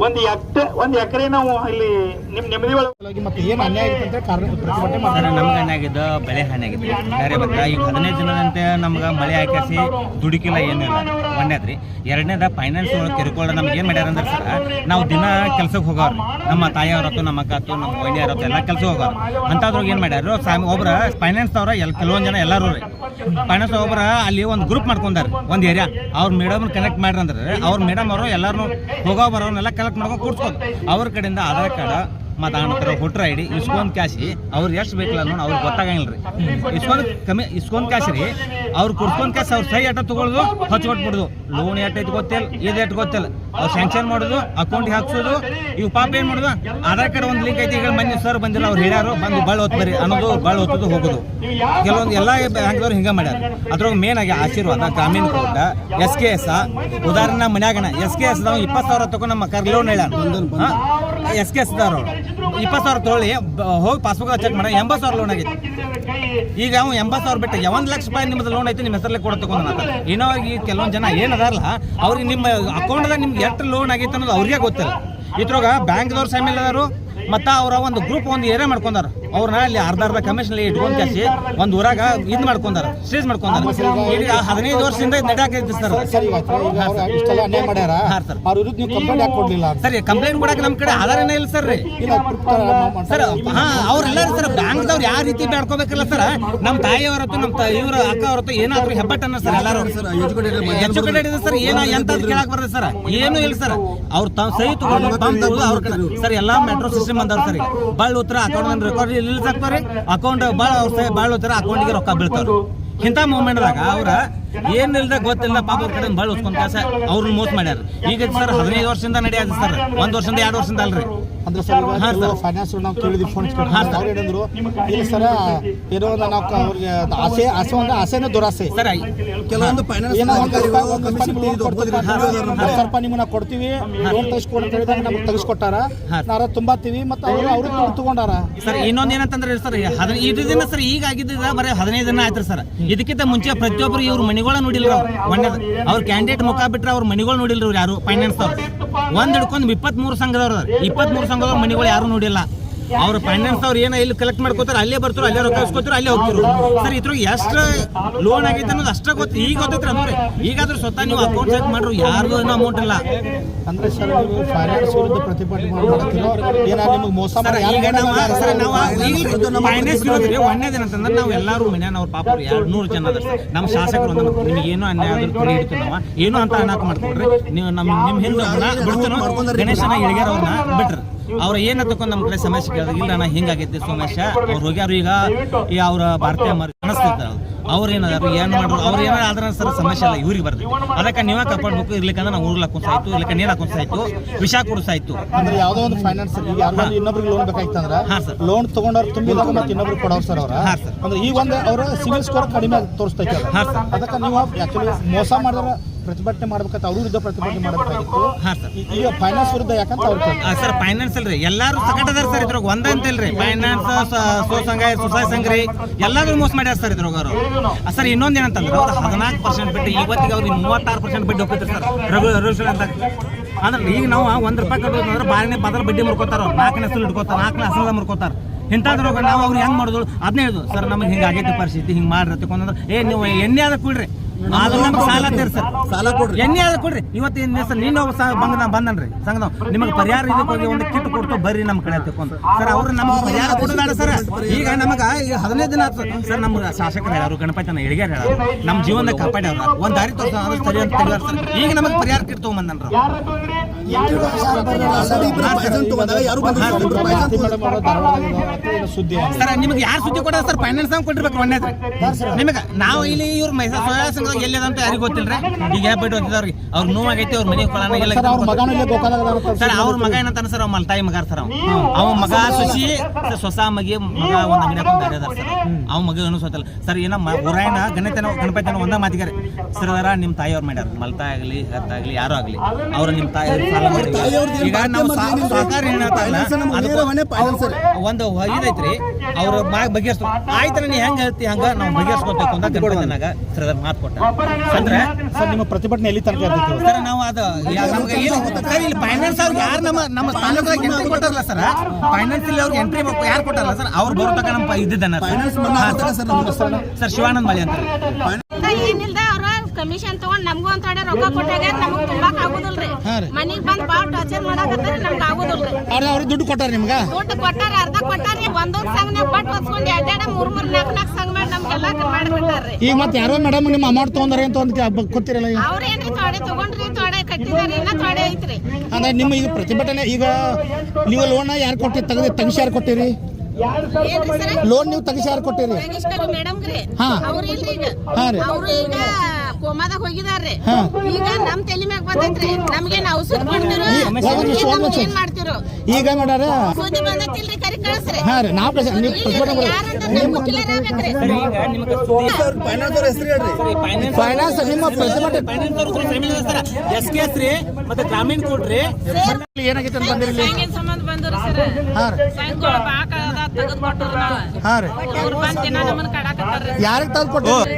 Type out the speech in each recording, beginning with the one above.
ಒಂದು ಎಕರೆ ನಾವು ಇಲ್ಲಿ ನೆಮ್ಮದಿ ಒಳಗೆ ಮತ್ತೆ ಏನು ಅನ್ಯಾಯ ಆಗಿತ್ತು ಪ್ರತಿಭಟನೆ ಮಾಡ್ತಾರೆ. ನಮ್ಗೆ ಹಾನಿ ಆಗಿದ್ದು ಬೆಳೆ ಹಾನಿ ಆಗಿತ್ತು ಬೇರೆ ಬತ್ತ. ಈಗ 15 ದಿನದಂತೆ ನಮ್ಗೆ ಮಳೆ ಹಾಕಿಸಿ ದುಡುಕಿಲ್ಲ ಏನಿಲ್ಲ ಒಂದೇದ್ರಿ. ಎರಡನೇದ ಫೈನಾನ್ಸ್ ಒಳಗೆ ಕಿರುಕುಳ ನಮ್ಗೆ ಏನು ಮಾಡ್ಯಾರ ಅಂದ್ರೆ ಸರ್, ನಾವು ದಿನ ಕೆಲ್ಸಕ್ಕೆ ಹೋಗೋರು, ನಮ್ಮ ತಾಯಿಯವ್ರತ್ತು ನಮ್ಮ ಅಕ್ಕ ಆತು ನಮ್ಮ ವೈನಿಯವ್ರತ್ತು ಎಲ್ಲ ಕೆಲ್ಸಕ್ಕೆ ಹೋಗೋರು. ಅಂಥದ್ರಾಗ ಏನು ಮಾಡ್ಯಾರು, ಒಬ್ರು ಫೈನಾನ್ಸ್ದವ್ರ ಕೆಲವೊಂದು ಜನ ಎಲ್ಲರೂ ರೀ ಫೈನಾನ್ಸ್ ಒಬ್ಬರ ಅಲ್ಲಿ ಒಂದು ಗ್ರೂಪ್ ಮಾಡ್ಕೊಂಡಾರ ಒಂದು ಏರಿಯಾ. ಅವ್ರ ಮೇಡಮ್ ಕನೆಕ್ಟ್ ಮಾಡ್ರಿ ಅಂದ್ರೆ ಅವ್ರ ಮೇಡಮ್ ಅವರು ಎಲ್ಲರೂ ಹೋಗೋ ಬರೋನೆಲ್ಲ ಕಲೆಕ್ಟ್ ಮಾಡ್ಕೊಂಡು ಕೂಡ್ಸ್ಕೊಂಡು ಅವ್ರ ಕಡೆಯಿಂದ ಆಧಾರ್ ಕಾರ್ಡ್ ಮತ್ತು ಆನಂತರ ವೋಟರ್ ಐ ಡಿ ಇಸ್ಕೊಂಡ್ ಕ್ಯಾಶಿ ಅವ್ರು ಎಷ್ಟು ಬೇಕಲ್ಲ ಅನ್ನೋ ಅವ್ರಿಗೆ ಗೊತ್ತಾಗಂಗಿಲ್ಲ ರೀ. ಇಸ್ಕೊಂಡ್ ಕ್ಯಾಶ್ ರೀ ಅವ್ರು ಕುಡ್ಸ್ಕೊಂಡ್ ಕ್ಯಾಶ್ ಅವ್ರು ಸೈ ಎಟ್ಟ ತೊಗೊಳ್ಳೋದು ಹಚ್ಕೊಟ್ಬಿಡೋದು. ಲೋನ್ ಎಟ್ಟು ಐತೆ ಗೊತ್ತಿಲ್ಲ, ಇದು ಎಟ್ಟು ಗೊತ್ತಿಲ್ಲ, ಅವ್ರು ಸ್ಯಾಂಕ್ಷನ್ ಮಾಡೋದು ಅಕೌಂಟಿಗೆ ಹಾಕ್ಸೋದು. ಇವು ಪಾಪ ಏನು ಮಾಡೋದು, ಆಧಾರ್ ಕಾರ್ಡ್ ಒಂದು ಲಿಂಕ್ ಐತಿ, ಈಗ ಮಂದಿ ಸರ್ ಬಂದಿಲ್ಲ ಅವ್ರು ಹೇಳ್ಯಾರು ಬಂದು ಭಾಳ ಹೊತ್ತು ಬರ್ರಿ ಅನ್ನೋದು, ಭಾಳ ಹೊತ್ತದು ಹೋಗೋದು. ಕೆಲವೊಂದು ಎಲ್ಲ ಬ್ಯಾಂಕ್ದವ್ರು ಹಿಂಗೆ ಮಾಡ್ಯಾರ. ಅದ್ರಾಗ ಮೇನ್ ಆಗಿ ಆಶೀರ್ವಾದ, ಗ್ರಾಮೀಣ ಕೋಟ, SKS. ಉದಾಹರಣೆ ಮನ್ಯಾಗನ SKS 20,000 ತಗೊಂಡು ನಮ್ಮ ಕರ್ ಲೋನ್ ಹೇಳ್ಯಾರ. SKS ದವ್ರು 20,000 ತೊಗೊಳ್ಳಿ ಹೋಗಿ ಪಾಸ್ಬುಕ್ ಚೆಕ್ ಮಾಡಿ 80,000 ಲೋನ್ ಆಗೈತಿ. ಈಗ ಅವ್ನು 80,000 ಬಿಟ್ಟು 1 ಲಕ್ಷ ರೂಪಾಯಿ ನಿಮ್ಮದು ಲೋನ್ ಐತಿ, ನಿಮ್ಮ ಹೆಸರಲ್ಲೇ ಕೊಡ ತಗೊಂಡ್. ಇನ್ನೂ ಈಗ ಕೆಲವೊಂದು ಜನ ಏನದಾರಲ್ಲ ಅವ್ರಿಗೆ ನಿಮ್ಮ ಅಕೌಂಟ್ದಾಗ ನಿಮ್ಗೆ ಎಷ್ಟು ಲೋನ್ ಆಗೈತೆ ಅನ್ನೋದು ಅವ್ರಿಗೆ ಗೊತ್ತಿಲ್ಲ. ಇದ್ರಾಗ ಬ್ಯಾಂಕ್ದವ್ರು ಸಮೇಲದಾರು ಮತ್ತು ಅವರ ಒಂದು ಗ್ರೂಪ್ ಒಂದು ಏರಿಯಾ ಮಾಡ್ಕೊಂಡಾರ. ಅವ್ರನ್ನ ಅಲ್ಲಿ ಅರ್ಧ ಕಮಿಷನ್ ಇಟ್ಕೊಂಡು ಕ್ಯಾಸಿ ಒಂದು ಊರಾಗ ಇದು ಮಾಡ್ಕೊಂಡಾರ, ಸ್ಟೇಜ್ ಮಾಡ್ಕೊಂಡಾರ. ಈಗ 15 ವರ್ಷದಿಂದ ನಡೆಯಾಕೈತಿ ಸರ್. ಸರಿ ಕಂಪ್ಲೇಂಟ್ ಕೊಡಕ್ಕೆ ನಮ್ಮ ಕಡೆ ಆಧಾರನೇ ಇಲ್ಲ ಸರ್ ರೀ. ಸರ್ ಅವ್ರೆಲ್ಲರೂ ಸರ್ ಬ್ಯಾಂಕ್ದವ್ರು ಯಾವ ರೀತಿ ಬೇಡ್ಕೋಬೇಕಲ್ಲ ಸರ್, ನಮ್ಮ ತಾಯಿಯವರತ್ತು ನಮ್ಮ ಇವ್ರ ಅಕ್ಕ ಅವರತ್ತು ಏನಾದ್ರು ಹೆಬ್ಬಟ್ಟನ್ನ ಸರ್ ಎಲ್ಲರೂ ಎಜುಕೇಟೆಡ್ ಇದೆ ಸರ್. ಏನೋ ಎಂತ ಕೇಳಕ್ ಬರ್ತದೆ ಸರ್, ಏನೂ ಇಲ್ಲ ಸರ್. ಅವ್ರು ಸಹಿ ತಗೊಂಡು ಅವ್ರ ಕಡೆ ಸರ್ ಎಲ್ಲ ಮೆಟ್ರೋ ಸಿಸ್ಟಮ್ ಬಂದವ್ರು ಸರ್. ಈಗ ಭಾಳ ಉತ್ತರ ಅಕೌಂಟ್ ರೆಕಾರ್ಡ್ ಇಲ್ಸಾಕ್ತಾರೆ, ಅಕೌಂಟ್ ಭಾಳ ಅವ್ರ ಭಾಳ ಉತ್ತರ ಅಕೌಂಟಿಗೆ ರೊಕ್ಕ ಬೀಳ್ತಾವ್ರು. ಇಂಥ ಮೂಮೆಂಟ್ದಾಗ ಅವ್ರ ಏನಿಲ್ದ ಗೊತ್ತಿಲ್ಲ ಪಾಪ ಅವ್ರ ಕಡೆ ಭಾಳ ಉತ್ಕೊಂಡ್ ಕೆಲಸ ಅವ್ರನ್ನ ಮೋಸ ಮಾಡ್ಯಾರ. ಈಗ ಸರ್ 15 ವರ್ಷದಿಂದ ನಡೆಯೋದು ಸರ್, 1 ವರ್ಷದಿಂದ 2 ವರ್ಷದಿಂದ ಅಲ್ರಿ. ಅಂದ್ರೆ ಸರ್ ಫೈನಾನ್ಸ್ ನಾವು ಕೇಳಿದ್ವಿ ಫೋನ್ ಅವ್ರು ಏನಂದ್ರು, ಇಲ್ಲ ಸರ್ ಏನೋ ನಾವು ಅವ್ರಿಗೆ ಆಸೆ ಒಂದು ಆಸೆನೇ ದುರಾಸೆ ಸರ್. ಕೆಲವೊಂದು ಫೈನಾನ್ಸ್ ನಿಮ್ಮನ್ನ ಕೊಡ್ತೀವಿ ಲೋನ್ ತೆಗಿಸ್ಕೊಡ ಅಂತ ಹೇಳಿದಾಗ ನಮ್ಗೆ ತೆಗಿಸ್ಕೊಟ್ಟಾರ, ನಾವು ತುಂಬಾತೀವಿ ಮತ್ತು ಅವರು ತಗೊಂಡಾರ ಸರ್. ಇನ್ನೊಂದು ಏನಂತಂದ್ರೆ ಸರ್, ಇದು ದಿನ ಸರ್ ಈಗ ಆಗಿದ್ದ ಬರೀ 15 ದಿನ ಆಯ್ತು ಸರ್. ಇದಕ್ಕಿಂತ ಮುಂಚೆ ಪ್ರತಿಯೊಬ್ಬರು ಇವ್ರ ಮನೆಗಳ ನೋಡಿಲ್ರಿ. ಅವ್ರ ಕ್ಯಾಂಡಿಡೇಟ್ ಮುಖ ಬಿಟ್ರೆ ಅವ್ರ ಮನೆಗಳು ನೋಡಿಲ್ರಿ ಅವ್ರು ಯಾರು ಫೈನಾನ್ಸ್ ಅವ್ರು. ಒಂದ್ ಹಿಡ್ಕೊಂಡು 23 ಸಂಘದವ್ರು 23 ಸಂಘದವ್ರ ಮನೆಗಳು ಯಾರು ನೋಡಿಲ್ಲ. ಅವ್ರು ಫೈನಾನ್ಸ್ ಅವ್ರು ಏನೋ ಇಲ್ಲಿ ಕಲೆಕ್ಟ್ ಮಾಡ್ಕೋತಾರೆ, ಅಲ್ಲೇ ಬರ್ತಾರೆ, ಅಲ್ಲೇ ರೊಕ್ಕ ಇಸ್ಕೋತಾರೆ, ಅಲ್ಲೇ ಹೋಗ್ತಿರು ಸರ್. ಇದ್ರಾಗ ಎಷ್ಟು ಲೋನ್ ಆಗೈತೆ ಅನ್ನೋದು ಅಷ್ಟೇ ಗೊತ್ತು. ಈಗ ಗೊತ್ತೈತ್ರಿ ಅಂದ್ರೆ ಈಗಾದ್ರೂ ಸ್ವತಃ ನೀವು ಅಕೌಂಟ್ ಚೆಕ್ ಮಾಡ್ರು ಯಾರಿಗೂ ಏನೋ ಅಮೌಂಟ್ ಇಲ್ಲ ಅಂದ್ರೆ ಸರ್ ನೀವು ಫೈನಾನ್ಸ್ ವಿರುದ್ಧ ಪ್ರತಿಭಟನೆ ನಿಮಗೆ ಮೋಸ ಮಾಡಿ. ಈಗ ನಾವು ಫೈನಾನ್ಸ್ ವಿರೋಧ ಒಂದೇದೇನಂತಂದ್ರೆ ನಾವು ಎಲ್ಲರೂ ಮನ್ಯಾನವ್ರು ಪಾಪ 200 ಜನ ಅದ ಸರ್. ನಮ್ಮ ಶಾಸಕರು ಒಂದು ನಿಮ್ಗೆ ಏನೋ ಅನ್ಯಾಯ ಆದ್ರೂ ಕಡೆ ಇಡ್ತೀವಿ ನಾವು, ಏನೋ ಅಂತ ಅನ್ನಾಕ ಮಾಡ್ಕೊಡ್ರಿ ನೀವು. ನಿಮ್ಮ ಹಿಂದೆ ಬಿಡ್ತೀನೋ ಗಣೇಶನ ಇಳಿಗ್ಯಾರ ಅವ್ರನ್ನ ಬಿಟ್ರಿ. ಅವ್ರು ಏನ ತಗೊಂಡು ನಮ್ಮ ಕಡೆ ಸಮಸ್ಯೆ ಕೇಳಿದಾಗ ಇಲ್ಲ ನಾ ಹಿಂಗಾಗೈತಿ ಸಮಸ್ಯೆ ಅವ್ರು ಹೋಗ್ಯಾರು. ಈಗ ಅವ್ರ ಭಾರತೀಯ ಅನಿಸ್ತಿರ್ತಾರೆ ಅವ್ರು ಏನಾದ್ರು ಏನು ಮಾಡ್ರು ಅವ್ರು ಏನಾದ್ರು ಆದ್ರೆ ಸರ್ ಸಮಸ್ಯೆ ಇಲ್ಲ ಇವ್ರಿಗೆ ಬರ್ತದೆ. ಅದಕ್ಕೆ ನೀವೇ ಕಾಪಾಡ್ಬೇಕು. ಇರ್ಲಿಕ್ಕಂದ್ರೆ ನಾವು ಊರ್ಲಿ ಹಾಕೊಂಡ್ ಸಾಯ್ತು, ಇರ್ಲಿಕ್ಕ ನೀರು ಹಾಕೊಂಡ್ ಸಾಯ್ತು, ವಿಷ ಕೊಡು ಸಾಯ್ತು. ಅಂದ್ರೆ ಯಾವ್ದೋ ಒಂದು ಫೈನಾನ್ಸ್ ಈಗ ಇನ್ನೊಬ್ರಿಗೆ ಲೋನ್ ಬೇಕಾಯ್ತಂದ್ರೆ ಲೋನ್ ತಗೊಂಡವ್ರು ತುಂಬಿದಾಗ ಮತ್ತೆ ಇನ್ನೊಬ್ರಿಗೆ ಕೊಡೋರು ಸರ್ ಅವ್ರ. ಅಂದ್ರೆ ಈ ಒಂದು ಅವರ ಸಿವಿಲ್ ಸ್ಕೋರ್ ಕಡಿಮೆ ತೋರಿಸ್ತೈತೆ. ಅದಕ್ಕೆ ನೀವು ಆಕ್ಚುಲಿ ಮೋಸ ಮಾಡಿದ್ರೆ ಪ್ರತಿಭಟನೆ ಮಾಡ್ಬೇಕಂತ ಅವ್ರ ವಿರುದ್ಧ ಪ್ರತಿಭಟನೆ ಮಾಡಬೇಕಾಗಿತ್ತು. ಈಗ ಫೈನಾನ್ಸ್ ವಿರುದ್ಧ ಯಾಕಂತ ಅವ್ರು ಸರ್ ಫೈನಾನ್ಸ್ ಅಲ್ರಿ ಎಲ್ಲಾರು ಸಕಟ್ ಅದಾರ ಸರ್. ಇದ್ರಾಗ ಒಂದ ಅಂತ ಇಲ್ರಿ, ಫೈನಾನ್ಸ್ ಸ್ವಸಂಘ ಸ್ವಸಹಾಯ ಸಂಘ ರೀ ಎಲ್ಲಾದ್ರೂ ಮೋಸ ಮಾಡ್ಯಾರ ಸರ್ ಇದ್ರಾಗ ಅವರು. ಸರ್ ಇನ್ನೊಂದು ಏನಂತಂದ್ರೆ ಅವ್ರು 14% ಬಿಟ್ಟು ಇವತ್ತಿಗೆ ಅವ್ರಿಗೆ 36% ಬಡ್ಡಿ ಹೋಗ್ತೈತೆ ಸರ್ ರೆಗ್ಯುಲೇಷನ್ ಅಂತ. ಅಂದ್ರೆ ಈಗ ನಾವು ₹1 ಕಟ್ಟೋದಂದ್ರೆ ಬಾರಿನೇ ಬದಲು ಬಡ್ಡಿ ಮುರ್ಕೋತಾರ, 4ನೇ ಅಸಲು ಇಟ್ಕೋತಾರ, 4ನೇ ಅಸಲ ಮುರ್ಕೋತಾರ. ಇಂಥದ್ರಾಗ ನಾವು ಅವ್ರು ಹೆಂಗ್ ಮಾಡಿದ್ರು ಅದನ್ನೇ ಹೇಳಿದ್ರು ಸರ್ ನಮಗೆ ಹಿಂಗೆ ಆಗೈತೆ ಪರಿಸ್ಥಿತಿ, ಹಿಂಗೆ ಮಾಡ್ರಿ ತಗೊಂಡ್ರೆ ನೀವು ಎಣ್ಣೆ ಆದ ಕೊಡ್ರಿ ಆದ್ರೂ ನಮ್ಗೆ ಸಾಲ ತೀರ್ ಸರ್, ಸಾಲ ಕೊಡ್ರಿ ಎಣ್ಣೆ ಆದ ಕೊಡ್ರಿ. ಇವತ್ತಿನ ಸರ್ ನೀನು ಬಂದನ್ರಿ ಸಂಘದವ್ ನಿಮಗೆ ಪರಿಹಾರ ಇದಕ್ಕೆ ಹೋಗಿ ಒಂದು ಕಿಟ್ ಕೊಡ್ತು ಬರ್ರಿ ನಮ್ಮ ಕಡೆ ತಗೊಂಡು ಸರ್. ಅವ್ರು ನಮ್ಗೆ ಪರಿಹಾರ ಕೊಡೋದಾಡ ಸರ್. ಈಗ ನಮಗೆ ಈಗ 15 ದಿನ ಆಯ್ತು ಸರ್. ನಮ್ಮ ಶಾಸಕರು ಹೇಳೋರು ಗಣಪತಿನ ಇಳಿಗ್ಯಾರ ಹೇಳೋರು ನಮ್ಮ ಜೀವನದಾಗ ಕಾಪಾಡ್ಯಾವ್ರ ಒಂದು ದಾರಿ ತೋರ್ಸ ಅದು ಸರಿ ಅಂತ ತಿಳಿದಾರ ಸರ್. ಈಗ ನಮಗೆ ಪರಿಹಾರ ಕಿಟ್ ತಗೊಂಬಂದನ್ರ ಸರ್. ನಿಮ್ಗೆ ಯಾರು ಸುದ್ದಿ ಕೊಡ ಸರ್ ಫೈನಾನ್ಸ್ ಕೊಟ್ಟಿರ್ಬೇಕು ಒಳ್ಳೇದ್ರಿ ನಿಮಗೆ. ನಾವು ಇಲ್ಲಿ ಇವ್ರ ಸ್ವಸಹಾಯ ಸಂಘದಾಗ ಎಲ್ಲದಂತ ಯಾರಿಗೂ ಗೊತ್ತಿಲ್ರಿ. ಈಗ ಹೇಳ್ಬಿಟ್ಟು ಹೋಗ್ತಿದವ್ರಿಗೆ ಅವ್ರ ನೋವಾಗೈತಿ ಅವ್ರ ಮನೆ ಕೊಳನಾಗೆಲ್ಲ ಸರ್. ಅವ್ರ ಮಗ ಏನಂತಾನ ಸರ್, ಅವ್ರ ಮಲ್ತಾಯಿ ಮಗ ಸರ್. ಅವ ಮಗ ಸೊಸಿ ಸ್ವಸ ಮಗ ಒಂದ್ ಅಂಗಡಿ ಹಾಕೊಂಡು ದಾರಿ ಅದಾರ ಸರ್. ಅವ್ ಮಗ ಏನು ಸೋತಲ್ಲ ಸರ್. ಏನ ಊರಾಯನ ಗಣಪತಿನ ಒಂದ ಮಾತಿಗಾರೆ ಸರ್ ಅದಾರ ನಿಮ್ಮ ತಾಯಿಯವ್ರು ಮಾಡ್ಯಾರ, ಮಲ್ತಾಯಿ ಆಗಲಿ ಹತ್ತಾಗ್ಲಿ ಯಾರು ಆಗ್ಲಿ ಅವ್ರ ನಿಮ್ಮ ತಾಯಿ ಸಾಲ ಮಾಡಿ. ಈಗ ನಾವು ಸಹಕಾರ ಒಂದು ಇದೈತ್ರಿ ಅವ್ರ ಬಗೆಹರಿಸ್ತು ಆಯ್ತು. ನೀ ಹೆಂಗ ಹೇಳ್ತಿ ಹಂಗ ನಾವು ಬಗೆಹರಿಸ್ಕೊಬೇಕು ಅಂತ ಗಣಪತಿನಾಗ ಸರ್ ಮಾತು ಕೊಟ್ಟು ಅಂದ್ರೆ ಸರ್ ನಿಮ್ಮ ಪ್ರತಿಭಟನೆ ಎಲ್ಲಿ ತನಕ ಇರ್ತೈತಿ ಸರ್ ನಾವು ಅದು ನಮ್ಗೆ ಏನು ಸರ್ ಇಲ್ಲಿ ಫೈನಾನ್ಸ್ ಅವ್ರಿಗೆ ಯಾರು ನಮ್ಮ ತಾಲೂಕಾಗ ಎಂಟ್ರಿ ಕೊಟ್ಟಾರಲ್ಲ ಸರ್ ಫೈನಾನ್ಸ್ ಇಲ್ಲಿ ಅವ್ರಿಗೆ ಎಂಟ್ರಿ ಯಾರು ಕೊಟ್ಟಾರಲ್ಲ ಸರ್ ಅವ್ರು ಬರೋ ತನಕ ನಮ್ಮ ಇದ್ದಿದ್ದಾನ ಸರ್ ಶಿವಾನಂದ್ ಮಾಳಿ ಅಂತ ಏನಿಲ್ದ ಅವ್ರ ಕಮಿಷನ್ ತಗೊಂಡ್ ನಮಗೂ ಅಂತ ರೊಕ್ಕ ಕೊಟ್ಟಾಗ ನಮಗ್ ತುಂಬಾಕ್ ಆಗುದಿಲ್ರಿ ಮನಿಗ್ ಬಂದ್ ಬಾಳ್ ಟಾರ್ಚರ್ ಮಾಡಾಕತ್ತಾರ ನಮ್ಗೆ ಆಗುದಿಲ್ರಿ ಅವ್ರು ದುಡ್ಡು ಕೊಟ್ಟಾರ ನಿಮ್ಗ ದುಡ್ಡು ಕೊಟ್ಟಾರ ಅರ್ಧ ಕೊಟ್ಟಾರ ಒಂದೊಂದ್ ಸಂಘನಾಗ ಬಟ್ ಹೊತ್ಕೊಂಡ್ ಎರಡೆರಡ ಮೂರ್ ನಾಲ್ಕು ಸಂಘ ಮಾಡಿ ನಮ್ಗೆಲ್ಲ ಮಾಡಿಬಿಟ್ಟಾರ್ರಿ ಈಗ ಮತ್ತೆ ಯಾರೋ ಮೇಡಮ್ ನಿಮ್ಮ ಅಮೌಂಟ್ ತಗೊಂಡಾರೆ ಅಂತ ಒಂದು ಗೊತ್ತಿರಲ್ಲ ಈಗ ಅವ್ರೇನ್ರಿ ಥೋಡೆ ತಗೊಂಡ್ರಿ ಥೋಡೆ ಕಟ್ಟಿದಾರೆ ಇನ್ನ ಥೋಡೆ ಐತ್ರಿ ಅಂದ್ರೆ ನಿಮ್ಮ ಈಗ ಪ್ರತಿಭಟನೆ ಈಗ ನೀವು ಲೋನ್ ಯಾರು ಕೊಟ್ಟಿ ತಗಿಸಿ ಯಾರು ಕೊಟ್ಟಿರಿ ಲೋನ್ ನೀವು ತಗಿಸಿ ಯಾರು ಕೊಟ್ಟಿರಿ ಮೇಡಮ್ರಿ ಹಾ. ಅವ್ರು ಇಲ್ರಿ ಈಗ ಹಾ ರೀ. ಅವ್ರು ಈಗ ಕೋಮಾದಾಗ ಹೋಗಿದಾರ್ರಿ ಈಗ ನಮ್ ತಲೆ ಮ್ಯಾಗ ಬಂದೈತ್ರಿ ನಮ್ಗೇನ್ ಔಷಧ ಕೊಡ್ತಿರೋ ಏನ್ ಮಾಡ್ತಿರೋ ಈಗ ಮಾಡ್ಯಾರ ಸುದ್ದಿ ಬಂದೈತಿಲ್ರಿ ಕರಿ ಕಳಿಸ್ರಿ ಹಾ ರೀ ನಾವು ನೀವು ಪ್ರತಿಭಟನೆ ಫೈನಾನ್ಸ್ ನಿಮ್ಮ ಪ್ರತಿಭಟನೆ SKS ರೀ ಮತ್ತೆ ಗ್ರಾಮೀಣ ಕೊಡ್ರಿ ಏನಾಗೈತೆ ಅಂತ ಬಂದಿರಲಿ ಸಂಬಂಧ ಬಂದ್ರು ಸರ್ ಹಾ ರೀ ಸಂಘಗಳು ಬಾಕ ತೆಗೆದು ಕೊಟ್ಟರು ನಾವು ಹಾ ರೀ ಅವ್ರು ಬಂದ್ ದಿನ ನಮ್ಮನ್ನ ಕಡಾಕತ್ತಾರ್ರಿ ಯಾರಿಗೆ ತಂದು ಕೊಟ್ಟಿರಿ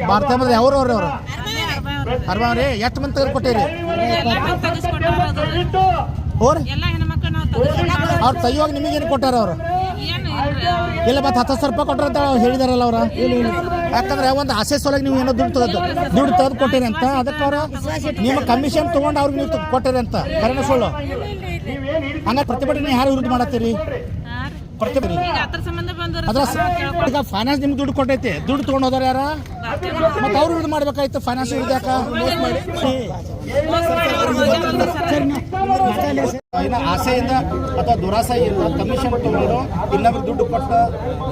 ಭಾರತ ಬಂದ್ರೆ ಅವ್ರು ಅರ್ಬಾವ್ರಿ ಎಷ್ಟು ಮಂದಿ ತೆಗೆದು ಕೊಟ್ಟಿರಿ ಹೋರಿ ಎಲ್ಲ ಹೆಣ್ಮಕ್ಳು ನಾವು ಅವ್ರು ತೆಗಿಯುವಾಗ ನಿಮಗೇನು ಕೊಟ್ಟಾರ ಅವರು ಇಲ್ಲ ಮತ್ತೆ 10,000 ರೂಪಾಯಿ ಕೊಟ್ಟರು ಅಂತ ಹೇಳಿದಾರಲ್ಲ ಅವ್ರ ಯಾಕಂದ್ರೆ ಒಂದು ಆಸೆ ಸೊಲಗೆ ನೀವು ಏನೋ ದುಡ್ಡು ತೆಗೆದು ಕೊಟ್ಟಿರಿ ಅಂತ ಅದಕ್ಕೆ ಅವ್ರ ನಿಮ್ಮ ಕಮಿಷನ್ ತೊಗೊಂಡು ಅವ್ರಿಗೆ ನೀವು ಕೊಟ್ಟಿರಿ ಅಂತ ಕರೆನ ಸುಳ್ಳು ಹಂಗ ಪ್ರತಿಭಟನೆ ಯಾರು ವಿರುದ್ಧ ಮಾಡತ್ತೀರಿ ಪ್ರತಿಭಟನೆ ಈಗ ಫೈನಾನ್ಸ್ ನಿಮ್ಗೆ ದುಡ್ಡು ಕೊಟ್ಟೈತಿ ದುಡ್ಡು ತೊಗೊಂಡು ಹೋದಾರ ಯಾರ ಮತ್ತೆ ಅವ್ರು ವಿರುದ್ಧ ಮಾಡ್ಬೇಕಾಯ್ತು ಫೈನಾನ್ಸ್ ವಿರುದ್ಧ ಯಾಕ ಆಸೆಯಿಂದ ಅಥವಾ ದುರಾಸೆಯಿಂದ ಕಮಿಷನ್ ತಗೊಂಡು ಇನ್ನೊಬ್ರಿಗೆ ದುಡ್ಡು ಕೊಟ್ಟು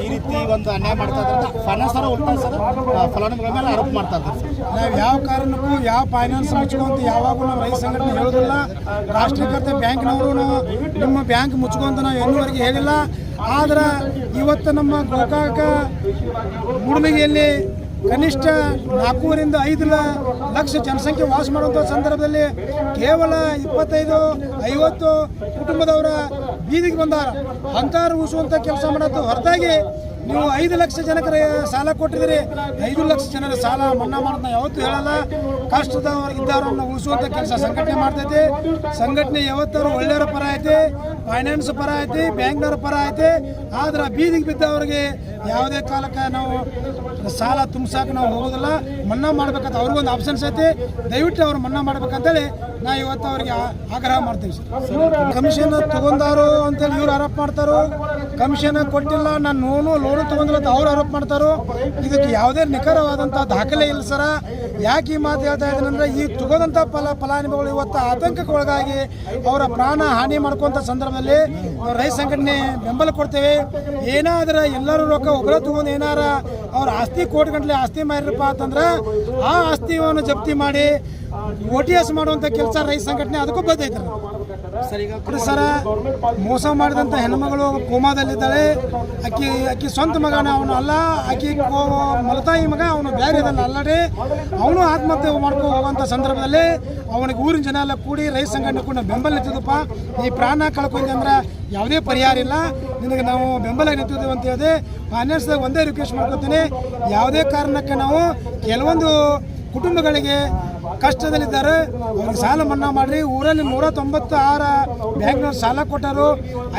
ಈ ರೀತಿ ಒಂದು ಅನ್ಯಾಯ ಮಾಡ್ತಾ ಇದ್ದಾರೆ ಫೈನಾನ್ಸ್ ಅವರ ಉಲ್ಟಾ ಸರ್ ಫಲಾನುಭವಿಗಳ ಮೇಲೆ ಆರೋಪ ಮಾಡ್ತಾ ಇದ್ದಾರೆ ನಾವು ಯಾವ ಕಾರಣಕ್ಕೂ ಯಾವ ಫೈನಾನ್ಸ್ ಮುಚ್ಕೊಂತ ಯಾವಾಗೂ ನಾವು ರೈತ ಸಂಘಟನೆ ಹೇಳೋದಿಲ್ಲ ರಾಷ್ಟ್ರೀಕೃತ ಬ್ಯಾಂಕ್ನವರು ನಾವು ನಿಮ್ಮ ಬ್ಯಾಂಕ್ ಮುಚ್ಕೊಂತ ನಾವು ಇನ್ನೂವರೆಗೆ ಹೇಳಿಲ್ಲ ಆದ್ರೆ ಇವತ್ತು ನಮ್ಮ ಗೋಕಾಕ ಮೂಡಲಗಿಯಲ್ಲಿ ಕನಿಷ್ಠ 4 ರಿಂದ 5 ಲಕ್ಷ ಜನಸಂಖ್ಯೆ ವಾಸ ಮಾಡುವಂಥ ಸಂದರ್ಭದಲ್ಲಿ ಕೇವಲ 25-50 ಕುಟುಂಬದವರ ಬೀದಿಗೆ ಬಂದಾರ ಅಂತಾರು ಉಳಿಸುವಂಥ ಕೆಲಸ ಮಾಡೋದು ಹೊರತಾಗಿ ನೀವು 5 ಲಕ್ಷ ಜನಕ್ಕೆ ಸಾಲ ಕೊಟ್ಟಿದ್ದೀರಿ 5 ಲಕ್ಷ ಜನರ ಸಾಲ ಮನ್ನಾ ಮಾಡೋದನ್ನ ಯಾವತ್ತೂ ಹೇಳಲ್ಲ ಕಷ್ಟದವರಿದ್ದವರನ್ನು ಉಳಿಸುವಂಥ ಕೆಲಸ ಸಂಘಟನೆ ಮಾಡ್ತೈತಿ ಸಂಘಟನೆ ಯಾವತ್ತಾರು ಒಳ್ಳೆಯವರ ಪರ ಐತಿ ಫೈನಾನ್ಸ್ ಪರ ಐತಿ ಬ್ಯಾಂಕ್ನವ್ರ ಪರ ಐತಿ ಆದ್ರೆ ಬೀದಿಗೆ ಬಿದ್ದವರಿಗೆ ಯಾವುದೇ ಕಾಲಕ್ಕೆ ನಾವು ಸಾಲ ತುಂಬಿಸಾಕ ನಾವು ಹೋಗೋದಿಲ್ಲ ಮನ್ನಾ ಮಾಡ್ಬೇಕಂತ ಅವ್ರಿಗೊಂದು ಆಪ್ಷನ್ಸ್ ಐತಿ ದಯವಿಟ್ಟು ಅವ್ರು ಮನ್ನಾ ಮಾಡ್ಬೇಕಂತೇಳಿ ನಾ ಇವತ್ತು ಅವ್ರಿಗೆ ಆಗ್ರಹ ಮಾಡ್ತೀವಿ ಸರ್ ಕಮಿಷನ್ ತಗೊಂಡಾರು ಅಂತೇಳಿ ಇವ್ರು ಆರೋಪ ಮಾಡ್ತಾರೋ ಕಮಿಷನ್ ಕೊಟ್ಟಿಲ್ಲ ನಾನು ಲೋನು ತಗೊಂಡಿಲ್ಲ ಅಂತ ಅವ್ರು ಆರೋಪ ಮಾಡ್ತಾರೋ ಇದಕ್ಕೆ ಯಾವುದೇ ನಿಖರವಾದಂಥ ದಾಖಲೆ ಇಲ್ಲ ಸರ ಯಾಕೆ ಈ ಮಾತು ಹೇಳ್ತಾ ಇದ್ದೀನಿ ಅಂದರೆ ಈ ತಗೋದಂಥ ಫಲಾನುಭವಿಗಳು ಇವತ್ತು ಆತಂಕಕ್ಕೆ ಒಳಗಾಗಿ ಅವರ ಪ್ರಾಣ ಹಾನಿ ಮಾಡ್ಕೊಂಥ ಸಂದರ್ಭದಲ್ಲಿ ರೈತ ಸಂಘಟನೆ ಬೆಂಬಲ ಕೊಡ್ತೇವೆ ಏನಾದ್ರೆ ಎಲ್ಲರೂ ರೊಕ್ಕ ಒಬ್ಬರ ತಗೊಂಡು ಏನಾರ ಅವ್ರ ಆಸ್ತಿ ಕೋಟಿಗಟ್ಟಲೆ ಆಸ್ತಿ ಮಾರಿರಪ್ಪ ಅಂತಂದ್ರೆ ಆ ಆಸ್ತಿಯನ್ನು ಜಪ್ತಿ ಮಾಡಿ OTS ಮಾಡುವಂಥ ಕೆಲಸ ರೈತ ಸಂಘಟನೆ ಅದಕ್ಕೂ ಬದ್ದೈತೆ ಸರ ಮೋಸ ಮಾಡಿದಂಥ ಹೆಣ್ಮಗಳು ಕೋಮಾದಲ್ಲಿದ್ದಾಳೆ ಅಕ್ಕಿ ಸ್ವಂತ ಮಗನ ಅವನು ಅಲ್ಲ ಅಕ್ಕಿ ಮಲತಾಯಿ ಮಗ ಅವನು ಬೇರೆ ಇದಲ್ಲ ಅಲ್ಲದೆ ಅವನು ಆತ್ಮಹತ್ಯೆ ಮಾಡ್ಕೊ ಹೋಗುವಂಥ ಸಂದರ್ಭದಲ್ಲಿ ಅವನಿಗೆ ಊರಿನ ಜನ ಎಲ್ಲ ಕೂಡಿ ರೈತ ಸಂಘಟನೆ ಕೂಡ ಬೆಂಬಲ ನಿಂತಿದ್ದಪ್ಪ ಈ ಪ್ರಾಣ ಕಳ್ಕೊಂಡೆ ಅಂದ್ರೆ ಯಾವುದೇ ಪರಿಹಾರ ಇಲ್ಲ ನಿನಗೆ ನಾವು ಬೆಂಬಲ ನಿಂತಿದ್ದೇವೆ ಅಂತ ಹೇಳಿದೆ ಫೈನಾನ್ಸ್ದಾಗ ಒಂದೇ ರಿಕ್ವೆಸ್ಟ್ ಮಾಡ್ಕೊತೀನಿ ಯಾವುದೇ ಕಾರಣಕ್ಕೆ ನಾವು ಕೆಲವೊಂದು ಕುಟುಂಬಗಳಿಗೆ ಕಷ್ಟದಲ್ಲಿದ್ದಾರೆ ಅವ್ರಿಗೆ ಸಾಲ ಮನ್ನಾ ಮಾಡಿರಿ ಊರಲ್ಲಿ 196 ಬ್ಯಾಂಕ್ನವ್ರು ಸಾಲ ಕೊಟ್ಟರು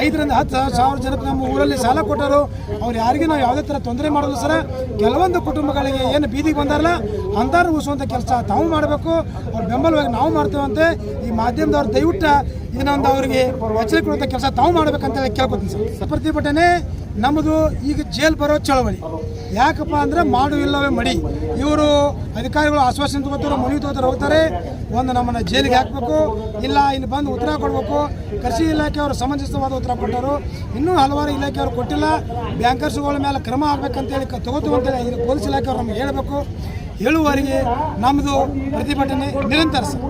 5 ರಿಂದ 10 ಸಾವಿರ ಜನಕ್ಕೆ ನಮ್ಮ ಊರಲ್ಲಿ ಸಾಲ ಕೊಟ್ಟರು ಅವ್ರು ಯಾರಿಗೂ ನಾವು ಯಾವುದೇ ಥರ ತೊಂದರೆ ಮಾಡೋದು ಸರ ಕೆಲವೊಂದು ಕುಟುಂಬಗಳಿಗೆ ಏನು ಬೀದಿಗೆ ಬಂದಾರಲ್ಲ ಅಂತಾರು ಉಳಿಸುವಂಥ ಕೆಲಸ ತಾವು ಮಾಡಬೇಕು ಅವ್ರ ಬೆಂಬಲವಾಗಿ ನಾವು ಮಾಡ್ತೇವಂತೆ ಈ ಮಾಧ್ಯಮದವ್ರು ದಯವಿಟ್ಟು ಇದನ್ನೊಂದು ಅವರಿಗೆ ಎಚ್ಚರಿಕೆ ಕೊಡುವಂಥ ಕೆಲಸ ತಾವು ಮಾಡ್ಬೇಕಂತ ಕೇಳ್ಕೊತೀನಿ ಸರ್ ಪ್ರತಿಭಟನೆ ನಮ್ಮದು ಈಗ ಜೈಲ್ ಬರೋ ಚಳವಳಿ ಯಾಕಪ್ಪ ಅಂದರೆ ಮಾಡು ಇಲ್ಲವೇ ಮಡಿ ಇವರು ಅಧಿಕಾರಿಗಳು ಆಶ್ವಾಸನೆ ತಗೋತಾರೆ ಮನವಿ ತಗೋತಾರೆ ಹೋಗ್ತಾರೆ ಒಂದು ನಮ್ಮನ್ನು ಜೈಲಿಗೆ ಹಾಕಬೇಕು ಇಲ್ಲ ಇಲ್ಲಿ ಬಂದು ಉತ್ತರ ಕೊಡಬೇಕು ಕೃಷಿ ಇಲಾಖೆಯವರು ಸಮಂಜಸವಾದ ಉತ್ತರ ಕೊಟ್ಟರು ಇನ್ನೂ ಹಲವಾರು ಇಲಾಖೆಯವರು ಕೊಟ್ಟಿಲ್ಲ ಬ್ಯಾಂಕರ್ಸ್ಗಳ ಮೇಲೆ ಕ್ರಮ ಆಗಬೇಕಂತೇಳಿ ತಗೋತೀವಿ ಅಂತೇಳಿ ಪೊಲೀಸ್ ಇಲಾಖೆಯವರು ನಮ್ಗೆ ಹೇಳಬೇಕು ಹೇಳುವವರೆಗೆ ನಮ್ಮದು ಪ್ರತಿಭಟನೆ ನಿರಂತರ ಸರ್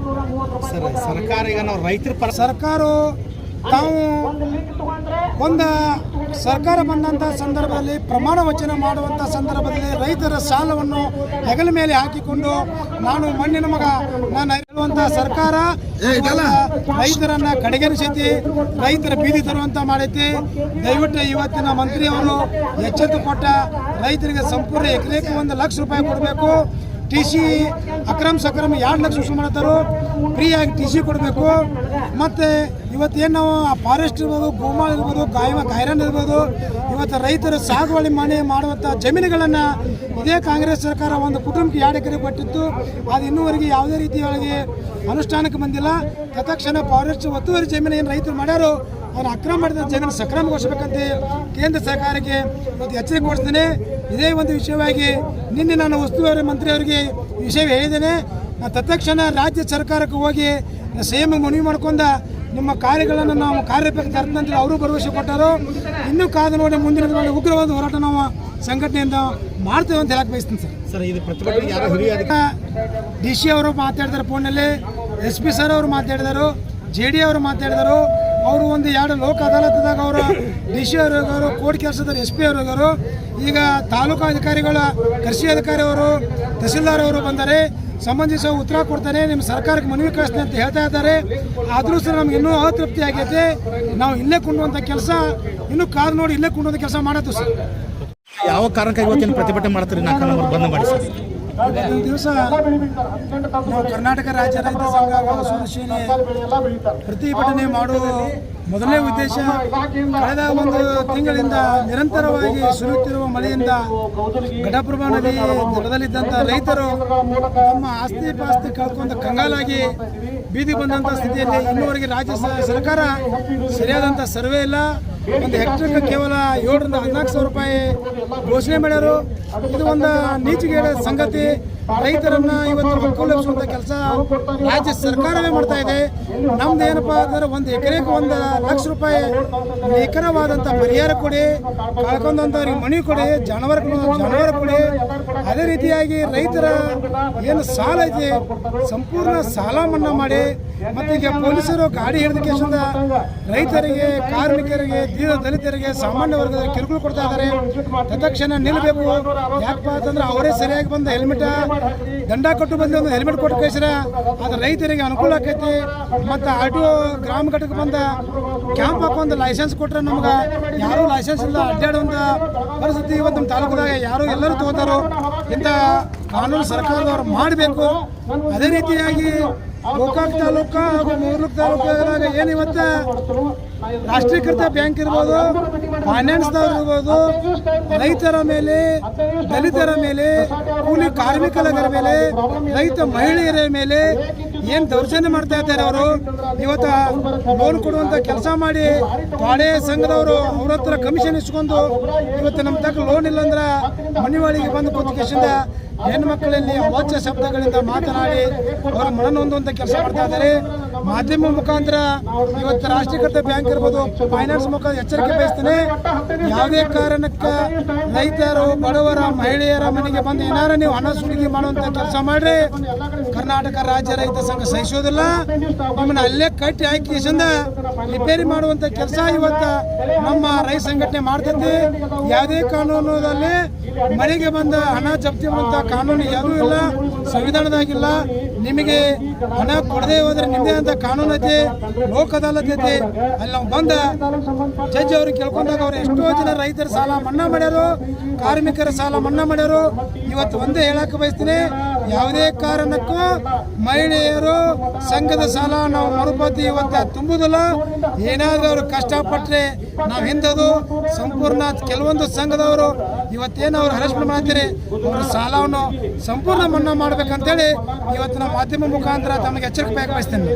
ಸರ್ಕಾರ ಈಗ ನಾವು ರೈತರ ಪರ ಸರ್ಕಾರ ತಾವು ಒಂದು ಸರ್ಕಾರ ಬಂದಂಥ ಸಂದರ್ಭದಲ್ಲಿ ಪ್ರಮಾಣ ವಚನ ಮಾಡುವಂಥ ಸಂದರ್ಭದಲ್ಲಿ ರೈತರ ಸಾಲವನ್ನು ಹೆಗಲ ಮೇಲೆ ಹಾಕಿಕೊಂಡು ನಾನು ಮಣ್ಣಿನ ಮಗ ನಾನು ಹೇಳುವಂಥ ಸರ್ಕಾರ ರೈತರನ್ನ ಕಡೆಗಣಿಸೈತಿ ರೈತರ ಬೀದಿ ತರುವಂತ ಮಾಡೈತಿ ದಯವಿಟ್ಟು ಇವತ್ತಿನ ಮಂತ್ರಿಯವರು ಎಚ್ಚರಿಕೆ ಕೊಟ್ಟ ರೈತರಿಗೆ ಸಂಪೂರ್ಣ ಎಕರೆಗೆ 1 ಲಕ್ಷ ರೂಪಾಯಿ ಕೊಡಬೇಕು. TC ಅಕ್ರಮ್ ಸಕ್ರಮ್ 2 ಲಕ್ಷ ವಸೂಲು ಮಾಡ್ತಾರೋ ಫ್ರೀಯಾಗಿ TC ಕೊಡಬೇಕು. ಮತ್ತು ಇವತ್ತೇನು ನಾವು ಫಾರೆಸ್ಟ್ ಇರ್ಬೋದು, ಗೋಮಾಳ ಇರ್ಬೋದು, ಗೈರಾನ್ ಇರ್ಬೋದು, ಇವತ್ತು ರೈತರು ಸಾಗುವಳಿ ಮಾಡುವಂಥ ಜಮೀನುಗಳನ್ನು ಇದೇ ಕಾಂಗ್ರೆಸ್ ಸರ್ಕಾರ ಒಂದು ಕುಟುಂಬಕ್ಕೆ 2 ಎಕರೆ ಕೊಟ್ಟಿತ್ತು. ಅದು ಇನ್ನೂವರೆಗೆ ಯಾವುದೇ ರೀತಿಯೊಳಗೆ ಅನುಷ್ಠಾನಕ್ಕೆ ಬಂದಿಲ್ಲ. ತತ್ಕ್ಷಣ ಫಾರೆಸ್ಟ್ ಒತ್ತುವರಿ ಜಮೀನು ಏನು ರೈತರು ಮಾಡ್ಯಾರೋ ಅದನ್ನು ಅಕ್ರಮ ಮಾಡಿದ ಜಮೀನು ಸಕ್ರಮಗೊಳಿಸಬೇಕಂತ ಕೇಂದ್ರ ಸರ್ಕಾರಕ್ಕೆ ಇವತ್ತು ಎಚ್ಚರಿಕೆ ಕೊಡಿಸ್ತೇನೆ. ಇದೇ ಒಂದು ವಿಷಯವಾಗಿ ನಿನ್ನೆ ನಾನು ಉಸ್ತುವಾರಿ ಮಂತ್ರಿಯವರಿಗೆ ಈ ವಿಷಯ ಹೇಳಿದ್ದೇನೆ. ತತ್ಕ್ಷಣ ರಾಜ್ಯ ಸರ್ಕಾರಕ್ಕೆ ಹೋಗಿ CM ಮನವಿ ಮಾಡ್ಕೊಂಡ ನಿಮ್ಮ ಕಾರ್ಯಗಳನ್ನು ನಾವು ಕಾರ್ಯರೂಪಕ್ಕೆ ತರ್ತಂತ ಅವರು ಭರವಸೆ ಕೊಟ್ಟರು. ಇನ್ನೂ ಕಾದು ನೋಡಿ ಮುಂದಿನ ದಿನಗಳಲ್ಲಿ ಉಗ್ರವಾದ ಹೋರಾಟ ನಾವು ಸಂಘಟನೆಯಿಂದ ಮಾಡ್ತೇವೆ ಅಂತ ಹೇಳಕ್ಕೆ ಬಯಸ್ತೀನಿ ಸರ್. ಇದು ಪ್ರತಿಭಟನೆ ಯಾರು ಹಿರಿಯ DC ಅವರು ಮಾತಾಡಿದಾರೆ ಫೋನಲ್ಲಿ, SP ಸರ್ ಅವರು ಮಾತಾಡಿದರು, JD ಅವರು ಮಾತಾಡಿದರು. ಅವರು ಒಂದು 2 ಲೋಕ ಅದಾಲತ್ದಾಗ ಅವರು DC ಅವರು ಕೋರ್ಟ್ ಕೆಲಸದ SP ಅವರು ಈಗ ತಾಲೂಕು ಅಧಿಕಾರಿಗಳ ಕೃಷಿ ಅಧಿಕಾರಿ ಅವರು ತಹಸೀಲ್ದಾರ್ ಅವರು ಬಂದರೆ ಸಂಬಂಧಿಸಿದ ಉತ್ತರ ಕೊಡ್ತಾನೆ, ನಿಮ್ಮ ಸರ್ಕಾರಕ್ಕೆ ಮನವಿ ಕಳಿಸ್ತೀನಿ ಅಂತ ಹೇಳ್ತಾ ಇದ್ದಾರೆ. ಆದರೂ ಸಹ ನಮ್ಗೆ ಇನ್ನೂ ಅತೃಪ್ತಿ ಆಗೈತೆ. ನಾವು ಇಲ್ಲೇ ಕೊಂಡುವಂಥ ಕೆಲಸ ಇನ್ನೂ ಕಾದು ನೋಡಿ ಇಲ್ಲೇ ಕೊಂಡುವಂಥ ಕೆಲಸ ಮಾಡತ್ತು ಸರ್. ಯಾವ ಕಾರಣಕ್ಕಾಗಿ ಇವತ್ತಿನ ಪ್ರತಿಭಟನೆ ಮಾಡ್ತೀರಿ? 4 ನಂಬರ್ ಬಂದ್ ಮಾಡಿ ಸರ್. ಇವತ್ತಿನ ದಿವಸ ನಾವು ಕರ್ನಾಟಕ ರಾಜ್ಯ ರೈತ ಸಂಘ ಅಸೋಸಿಯೇಷನ್ ಪ್ರತಿಭಟನೆ ಮಾಡುವ ಮೊದಲನೇ ಉದ್ದೇಶ, ಕಳೆದ 1 ತಿಂಗಳಿಂದ ನಿರಂತರವಾಗಿ ಸುರಿಯುತ್ತಿರುವ ಮಳೆಯಿಂದ ಘಟಪ್ರಭಾ ನದಿ ದಡದಲ್ಲಿದ್ದಂಥ ರೈತರು ತಮ್ಮ ಆಸ್ತಿ ಪಾಸ್ತಿ ಕಳ್ಕೊಂಡು ಕಂಗಾಲಾಗಿ ಬೀದಿ ಬಂದಂಥ ಸ್ಥಿತಿಯಲ್ಲಿ ಇನ್ನೂವರೆಗೆ ರಾಜ್ಯ ಸರ್ಕಾರ ಸರಿಯಾದಂಥ ಸರ್ವೆ ಇಲ್ಲ. 1 ಹೆಕ್ಟರ್ಗೆ ಕೇವಲ 7 ರಿಂದ 14 ಸಾವಿರ ರೂಪಾಯಿ ಘೋಷಣೆ ಮಾಡ್ಯಾರು. ಇದು ಒಂದು ನೀತಿಗೇಡ ಸಂಗತಿ. ರೈತರನ್ನ ಇವತ್ತು ಒಕ್ಕಲೆಬ್ಬಿಸುವಂಥ ಕೆಲಸ ರಾಜ್ಯ ಸರ್ಕಾರವೇ ಮಾಡ್ತಾ ಇದೆ. ನಮ್ದು ಏನಪ್ಪಾ ಅಂದ್ರೆ 1 ಎಕರೆಗೆ 1 ಲಕ್ಷ ರೂಪಾಯಿ ನಿಖರವಾದಂಥ ಪರಿಹಾರ ಕೊಡಿ, ಕಳ್ಕೊಂಡಂಥವ್ರಿಗೆ ಮನೆ ಕೊಡಿ, ಜಾನುವಾರು ಕೊಡಿ. ಅದೇ ರೀತಿಯಾಗಿ ರೈತರ ಏನು ಸಾಲ ಐತಿ ಸಂಪೂರ್ಣ ಸಾಲ ಮನ್ನಾ ಮಾಡಿ, ಮತ್ತು ಈಗ ಪೊಲೀಸರು ಗಾಡಿ ಹಿಡಿದ ರೈತರಿಗೆ, ಕಾರ್ಮಿಕರಿಗೆ, ದಲಿತರಿಗೆ, ಸಾಮಾನ್ಯ ವರ್ಗದ ಕಿರುಕುಳ ಕೊಡ್ತಾ ಇದ್ದಾರೆ. ತತ್ಕ್ಷಣ ನಿಲ್ಲಬೇಕು. ಯಾಕಪ್ಪ ಅಂತಂದ್ರೆ ಅವರೇ ಸರಿಯಾಗಿ ಬಂದ ಹೆಲ್ಮೆಟ್ ದಂಡ ಕೊಟ್ಟು ಬಂದು ಒಂದು ಹೆಲ್ಮೆಟ್ ಕೊಟ್ಟು ಕಳಿಸ್ರ ಅದು ರೈತರಿಗೆ ಅನುಕೂಲ ಆಕೈತಿ. ಮತ್ತು ಆಟೋ ಗ್ರಾಮ ಘಟಕ ಬಂದ ಕ್ಯಾಂಪ್ ಹಾಕೊಂದು ಲೈಸೆನ್ಸ್ ಕೊಟ್ಟರೆ ನಮ್ಗೆ ಯಾರೂ ಲೈಸೆನ್ಸ್ ಇಲ್ಲ ಅಡ್ಡಾಡುವಂಥ ಪರಿಸ್ಥಿತಿ ಇವತ್ತು ನಮ್ಮ ತಾಲೂಕದಾಗ ಎಲ್ಲರೂ ತಗೋತಾರೋ. ಇಂಥ ಕಾನೂನು ಸರ್ಕಾರದವ್ರು ಮಾಡಬೇಕು. ಅದೇ ರೀತಿಯಾಗಿ ಗೋಕಾಕ್ ತಾಲೂಕು ಹಾಗೂ ಮೂರ್ಲೂಕ್ ತಾಲೂಕಾಗ ಏನು ಇವತ್ತು ರಾಷ್ಟ್ರೀಕೃತ ಬ್ಯಾಂಕ್ ಇರ್ಬೋದು, ಫೈನಾನ್ಸ್ದವ್ರು ಇರ್ಬೋದು, ರೈತರ ಮೇಲೆ, ದಲಿತರ ಮೇಲೆ, ಕೂಲಿ ಕಾರ್ಮಿಕರ ಮೇಲೆ, ರೈತ ಮಹಿಳೆಯರ ಮೇಲೆ ಏನು ದೌರ್ಜನ್ಯ ಮಾಡ್ತಾ ಇದ್ದಾರೆ ಅವರು. ಇವತ್ತು ಲೋನ್ ಕೊಡುವಂಥ ಕೆಲಸ ಮಾಡಿ ಪಾಡೆ ಸಂಘದವರು ಅವ್ರ ಹತ್ರ ಕಮಿಷನ್ ಇಸ್ಕೊಂಡು ಇವತ್ತು ನಮ್ಮ ತಕ್ಕ ಲೋನ್ ಇಲ್ಲಂದ್ರೆ ಮನೆವಾಳಿಗೆ ಬಂದು ಕೂತ್ಕೇಶಿಂದ ಹೆಣ್ಮಕ್ಕಳಲ್ಲಿ ಅವಾಚ್ಯ ಶಬ್ದಗಳಿಂದ ಮಾತನಾಡಿ ಅವರು ಮನನೊಂದುವಂಥ ಕೆಲಸ ಮಾಡ್ತಾ ಇದ್ದಾರೆ. ಮಾಧ್ಯಮ ಮುಖಾಂತರ ಇವತ್ತು ರಾಷ್ಟ್ರೀಕೃತ ಬ್ಯಾಂಕ್ ಇರ್ಬೋದು, ಫೈನಾನ್ಸ್ ಮುಖಾಂತರ ಎಚ್ಚರಿಕೆ ಬಯಸ್ತೇನೆ. ಯಾವುದೇ ಕಾರಣಕ್ಕೆ ರೈತರು, ಬಡವರ, ಮಹಿಳೆಯರ ಮನೆಗೆ ಬಂದು ಏನಾರ ನೀವು ಹಣ ಸುಲಿಗೆ ಮಾಡುವಂಥ ಕೆಲಸ ಮಾಡ್ರಿ ಕರ್ನಾಟಕ ರಾಜ್ಯ ರೈತ ಸಂಘ ಸಹಿಸೋದಿಲ್ಲ. ನಿಮ್ಮನ್ನ ಅಲ್ಲೇ ಕಟ್ಟಿ ಹಾಕಿಸಿಂದ ರಿಪೇರಿ ಮಾಡುವಂಥ ಕೆಲಸ ಇವತ್ತು ನಮ್ಮ ರೈತ ಸಂಘಟನೆ ಮಾಡ್ತೈತಿ. ಯಾವುದೇ ಕಾನೂನಲ್ಲಿ ಮನೆಗೆ ಬಂದ ಹಣ ಜಪ್ತಿ ಮಾಡುವಂಥ ಕಾನೂನು ಯಾವುದೂ ಇಲ್ಲ, ಸಂವಿಧಾನದಾಗಿಲ್ಲ. ನಿಮಗೆ ಹಣ ಕೊಡದೆ ಹೋದ್ರೆ ನಿಮ್ಮದೇ ಅಂತ ಕಾನೂನು ಐತಿ, ಲೋಕ ಅದಾಲತ್ ಐತಿ. ಅಲ್ಲಿ ನಾವು ಬಂದ ಜಡ್ಜ್ ಅವ್ರಿಗೆ ಕೇಳ್ಕೊಂಡಾಗ ಅವ್ರು ಎಷ್ಟೋ ಜನ ರೈತರ ಸಾಲ ಮನ್ನಾ ಮಾಡ್ಯಾರು, ಕಾರ್ಮಿಕರ ಸಾಲ ಮನ್ನಾ ಮಾಡ್ಯಾರು. ಇವತ್ತು ಒಂದೇ ಹೇಳಕ್ಕೆ ಬಯಸ್ತೀನಿ, ಯಾವುದೇ ಕಾರಣಕ್ಕೂ ಮಹಿಳೆಯರು ಸಂಘದ ಸಾಲ ನಾವು ಮರುಪಾವತಿ ಇವತ್ತು ತುಂಬುದಿಲ್ಲ. ಏನಾದರೂ ಅವರು ಕಷ್ಟಪಟ್ಟರೆ ನಾವು ಹಿಂದದು ಸಂಪೂರ್ಣ ಕೆಲವೊಂದು ಸಂಘದವರು ಇವತ್ತೇನು ಅವ್ರು ಹರಾಸ್ಮೆಂಟ್ ಮಾಡ್ತಾರೆ ಅವ್ರ ಸಾಲವನ್ನು ಸಂಪೂರ್ಣ ಮನ್ನಾ ಮಾಡ್ಬೇಕಂತೇಳಿ ಇವತ್ತು ನಾವು ಮಾಧ್ಯಮ ಮುಖಾಂತರ ತಮಗೆ ಎಚ್ಚರಿಕೆ ಬಯಸ್ತೇನೆ.